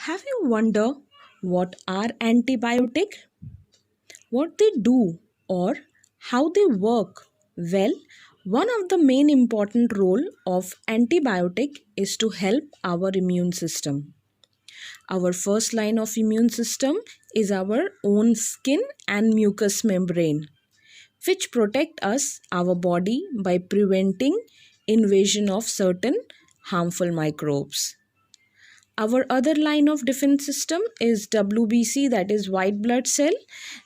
Have you wondered what are antibiotic, what they do or how they work? Well, one of the main important role of antibiotic is to help our immune system. Our first line of immune system is our own skin and mucous membrane, which protect us, our body, by preventing invasion of certain harmful microbes. Our other line of defense system is WBC, that is white blood cell.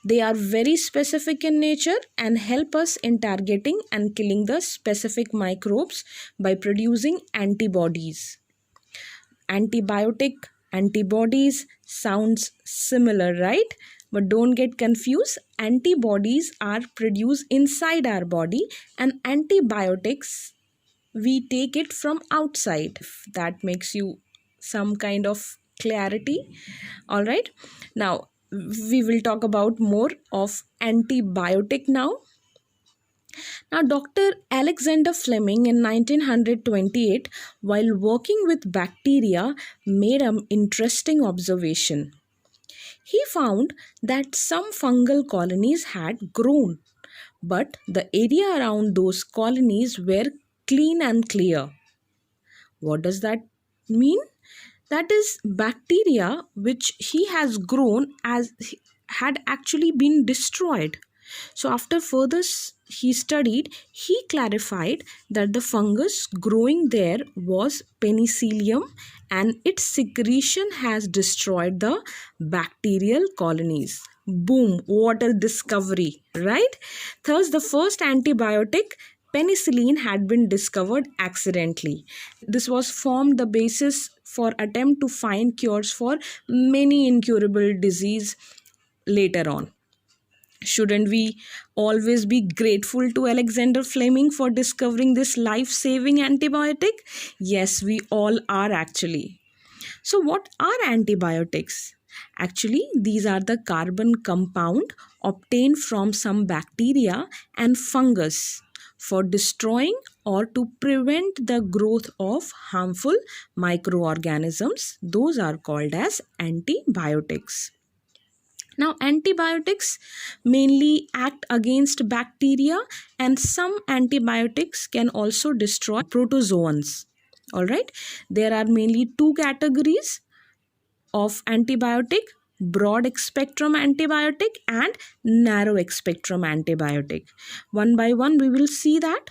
They are very specific in nature and help us in targeting and killing the specific microbes by producing antibodies. Antibiotic, antibodies sounds similar, right? But don't get confused. Antibodies are produced inside our body, and antibiotics we take it from outside. If that makes you some kind of clarity. All right, now we will talk about more of antibiotic now. Dr. Alexander Fleming in 1928, while working with bacteria, made an interesting observation. He found that some fungal colonies had grown, but the area around those colonies were clean and clear. What does that mean? That is, bacteria which he has grown as had actually been destroyed. So after further he studied, he clarified that the fungus growing there was penicillium and its secretion has destroyed the bacterial colonies. Boom, what a discovery, right? Thus the first antibiotic, penicillin, had been discovered accidentally. This was formed the basis for attempt to find cures for many incurable disease later on. Shouldn't we always be grateful to Alexander Fleming for discovering this life-saving antibiotic? Yes, we all are actually. So what are antibiotics? Actually, these are the carbon compound obtained from some bacteria and fungus for destroying or to prevent the growth of harmful microorganisms. Those are called as antibiotics. Now, antibiotics mainly act against bacteria, and some antibiotics can also destroy protozoans. All right, there are mainly two categories of antibiotic: broad spectrum antibiotic and narrow spectrum antibiotic. One by one, we will see that.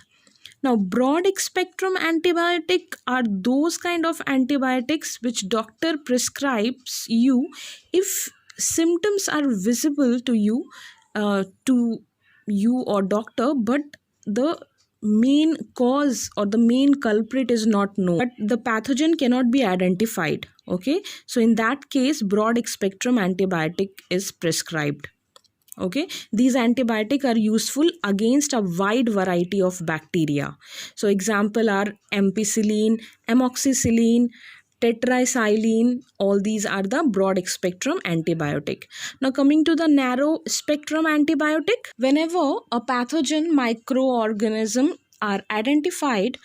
Now, broad spectrum antibiotic are those kind of antibiotics which doctor prescribes you if symptoms are visible to you or doctor, but the main cause or the main culprit is not known, but the pathogen cannot be identified. Okay, so in that case, broad spectrum antibiotic is prescribed. Okay, these antibiotics are useful against a wide variety of bacteria. So example are ampicillin, amoxicillin, tetracycline. All these are the broad spectrum antibiotic. Now coming to the narrow spectrum antibiotic, whenever a pathogen microorganism are identified,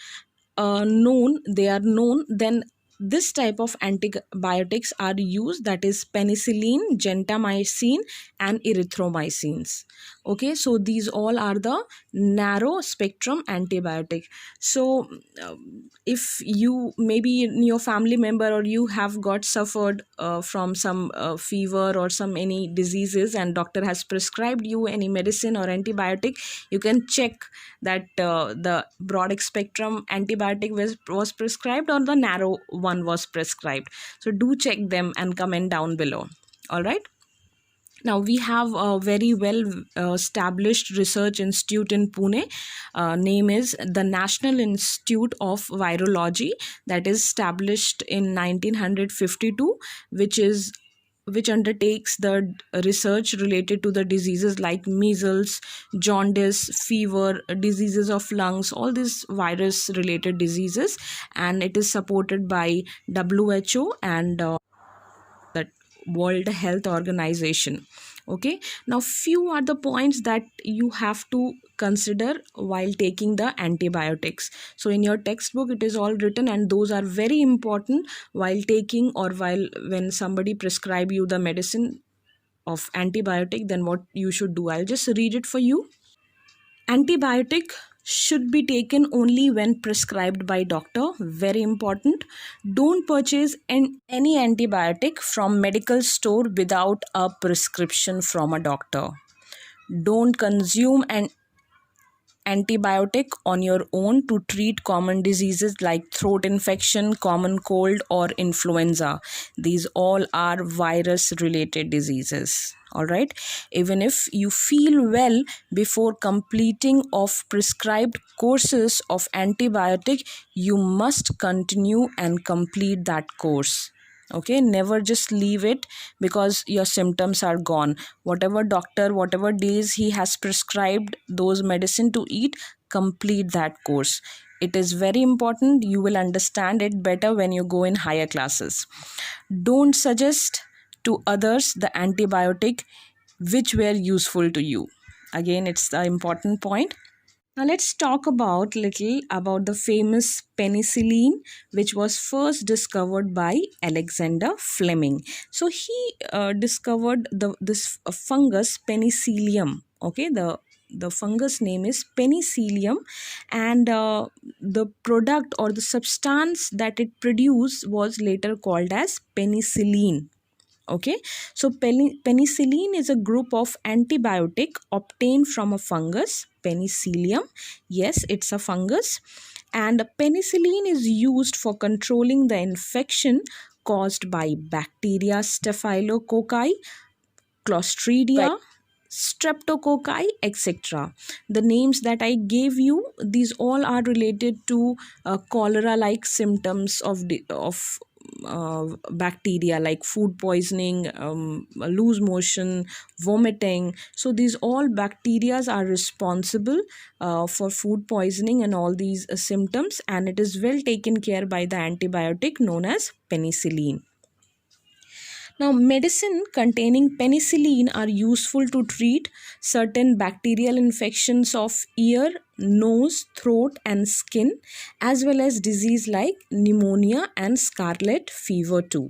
they are known, then this type of antibiotics are used, that is penicillin, gentamicin and erythromycins. Okay, so these all are the narrow spectrum antibiotic. So if you, maybe your family member or you have got suffered from some fever or some any diseases, and doctor has prescribed you any medicine or antibiotic, you can check that the broad spectrum antibiotic was prescribed or the narrow one was prescribed. So do check them and comment down below. All right, now we have a very well established research institute in Pune. Name is the National Institute of Virology, that is established in 1952, which undertakes the research related to the diseases like measles, jaundice, fever, diseases of lungs, all these virus related diseases, and it is supported by WHO and the World Health Organization. Okay, now few are the points that you have to consider while taking the antibiotics. So in your textbook it is all written, and those are very important while taking, or while when somebody prescribe you the medicine of antibiotic, then what you should do. I'll just read it for you. Antibiotic should be taken only when prescribed by doctor. Very important. Don't purchase any antibiotic from medical store without a prescription from a doctor. Don't consume an antibiotic on your own to treat common diseases like throat infection, common cold, or influenza. These all are virus related diseases. All right, even if you feel well, before completing of prescribed courses of antibiotic, you must continue and complete that course. Okay, never just leave it because your symptoms are gone. Whatever doctor, whatever days he has prescribed those medicine to eat, complete that course. It is very important. You will understand it better when you go in higher classes. Don't suggest to others the antibiotic which were useful to you. Again, it's the important point. Now let's talk about little about the famous penicillin, which was first discovered by Alexander Fleming. So he discovered this fungus penicillium. Okay, the fungus name is penicillium, and the product or the substance that it produced was later called as penicillin. Okay, so penicillin is a group of antibiotic obtained from a fungus, penicillium. Yes, it's a fungus, and penicillin is used for controlling the infection caused by bacteria staphylococci, clostridia, streptococci, etc. The names that I gave you, these all are related to cholera like symptoms of bacteria, like food poisoning, loose motion, vomiting. So these all bacteria are responsible for food poisoning and all these symptoms, and it is well taken care by the antibiotic known as penicillin. Now, medicine containing penicillin are useful to treat certain bacterial infections of ear, nose, throat, and skin, as well as disease like pneumonia and scarlet fever too.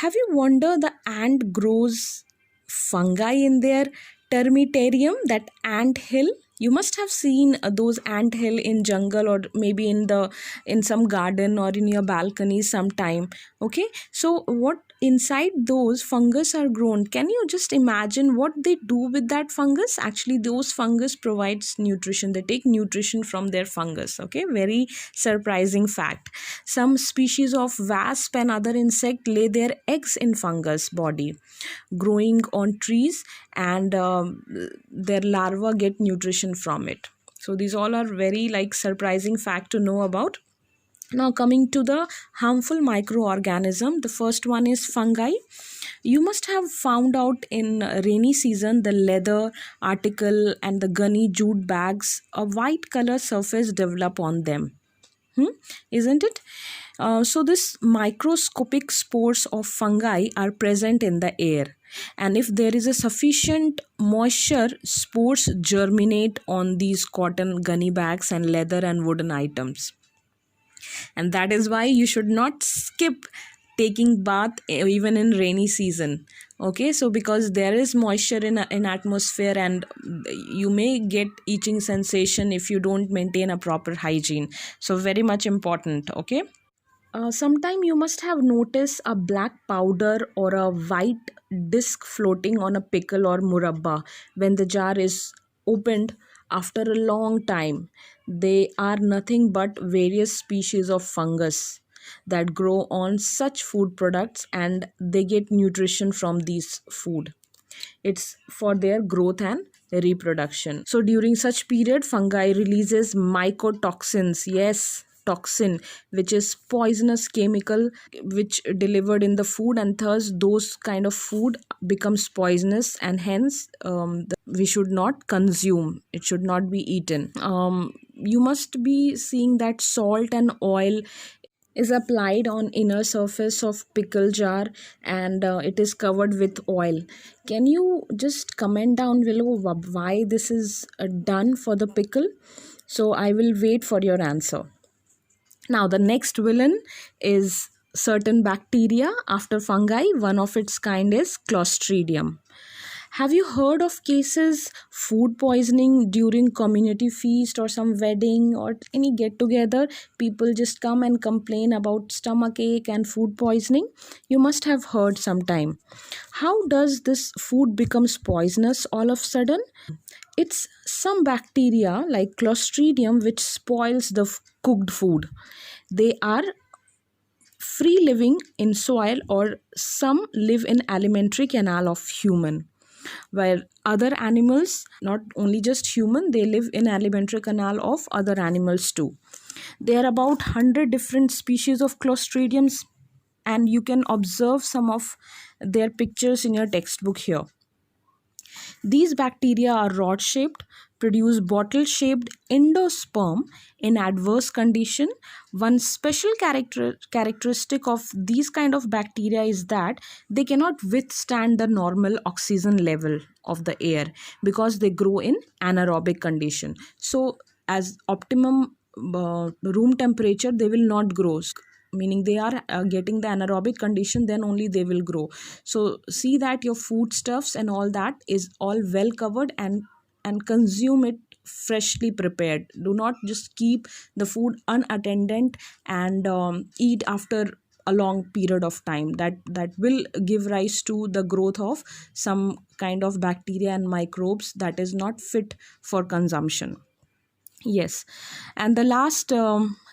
Have you wondered the ant grows fungi in their termitarium, that ant hill? You must have seen those ant hill in jungle, or maybe in some garden or in your balcony sometime. Okay, so what inside those fungus are grown? Can you just imagine what they do with that fungus? Actually, those fungus provides nutrition. They take nutrition from their fungus. Okay, very surprising fact. Some species of wasp and other insect lay their eggs in fungus body growing on trees, and their larvae get nutrition from it. So these all are very like surprising fact to know about. Now coming to the harmful microorganism, the first one is fungi. You must have found out in rainy season the leather article and the gunny jute bags, a white color surface develop on them. Isn't it? So this microscopic spores of fungi are present in the air, and if there is a sufficient moisture, spores germinate on these cotton gunny bags and leather and wooden items. And that is why you should not skip taking bath even in rainy season. Okay, so because there is moisture in atmosphere, and you may get itching sensation if you don't maintain a proper hygiene. So very much important. Okay, sometime you must have noticed a black powder or a white disc floating on a pickle or murabba when the jar is opened after a long time. They are nothing but various species of fungus that grow on such food products, and they get nutrition from these food. It's for their growth and reproduction. So during such period, fungi releases mycotoxins. Yes, toxin, which is poisonous chemical which delivered in the food, and thus those kind of food becomes poisonous, and hence we should not consume. It should not be eaten. You must be seeing that salt and oil is applied on inner surface of pickle jar, and it is covered with oil. Can you just comment down below why this is done for the pickle? So I will wait for your answer. Now the next villain is certain bacteria after fungi. One of its kind is Clostridium. Have you heard of cases food poisoning during community feast or some wedding or any get together? People just come and complain about stomach ache and food poisoning. You must have heard sometime. How does this food becomes poisonous all of a sudden? It's some bacteria like Clostridium which spoils the cooked food. They are free living in soil, or some live in alimentary canal of human, where other animals, not only just human, they live in alimentary canal of other animals too. There are about 100 different species of Clostridiums, and you can observe some of their pictures in your textbook here. These bacteria are rod shaped, produce bottle shaped endosperm in adverse condition. One special characteristic of these kind of bacteria is that they cannot withstand the normal oxygen level of the air because they grow in anaerobic condition. So as optimum room temperature they will not grow, meaning they are getting the anaerobic condition, then only they will grow. So see that your foodstuffs and all that is all well covered, and consume it freshly prepared. Do not just keep the food unattended and eat after a long period of time. That will give rise to the growth of some kind of bacteria and microbes that is not fit for consumption. Yes, and the last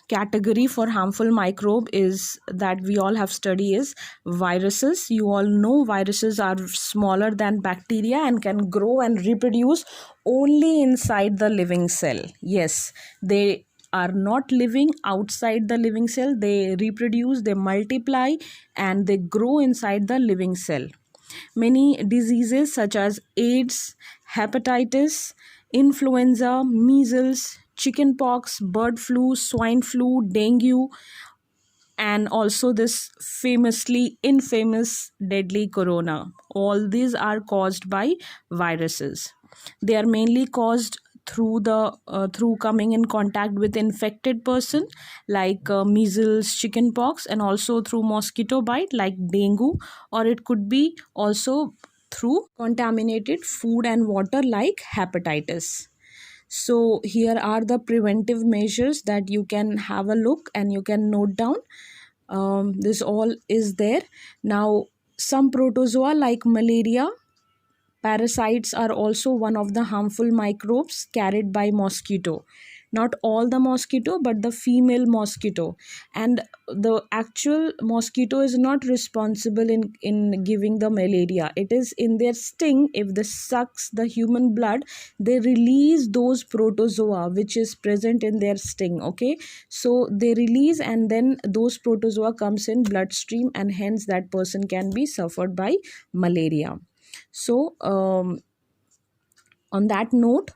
category for harmful microbe is that we all have study is viruses. You all know viruses are smaller than bacteria and can grow and reproduce only inside the living cell. Yes, they are not living outside the living cell. They reproduce, they multiply, and they grow inside the living cell. Many diseases such as AIDS, hepatitis, influenza, measles, chickenpox, bird flu, swine flu, dengue, and also this famously infamous deadly corona. All these are caused by viruses. They are mainly caused through coming in contact with infected person like measles, chickenpox, and also through mosquito bite like dengue, or it could be also through contaminated food and water like hepatitis. So here are the preventive measures that you can have a look and you can note down. This all is there. Now some protozoa like malaria parasites are also one of the harmful microbes carried by mosquito. Not all the mosquito, but the female mosquito. And the actual mosquito is not responsible in giving the malaria. It is in their sting. If they sucks the human blood, they release those protozoa which is present in their sting. Okay, so they release, and then those protozoa comes in bloodstream, and hence that person can be suffered by malaria. So on that note,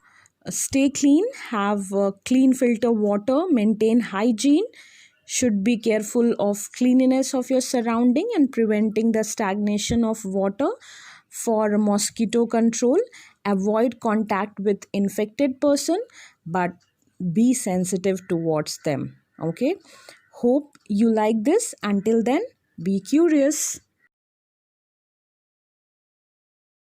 stay clean, have clean filter water, maintain hygiene, should be careful of cleanliness of your surrounding and preventing the stagnation of water for mosquito control. Avoid contact with infected person, but be sensitive towards them. Okay, hope you like this. Until then, be curious.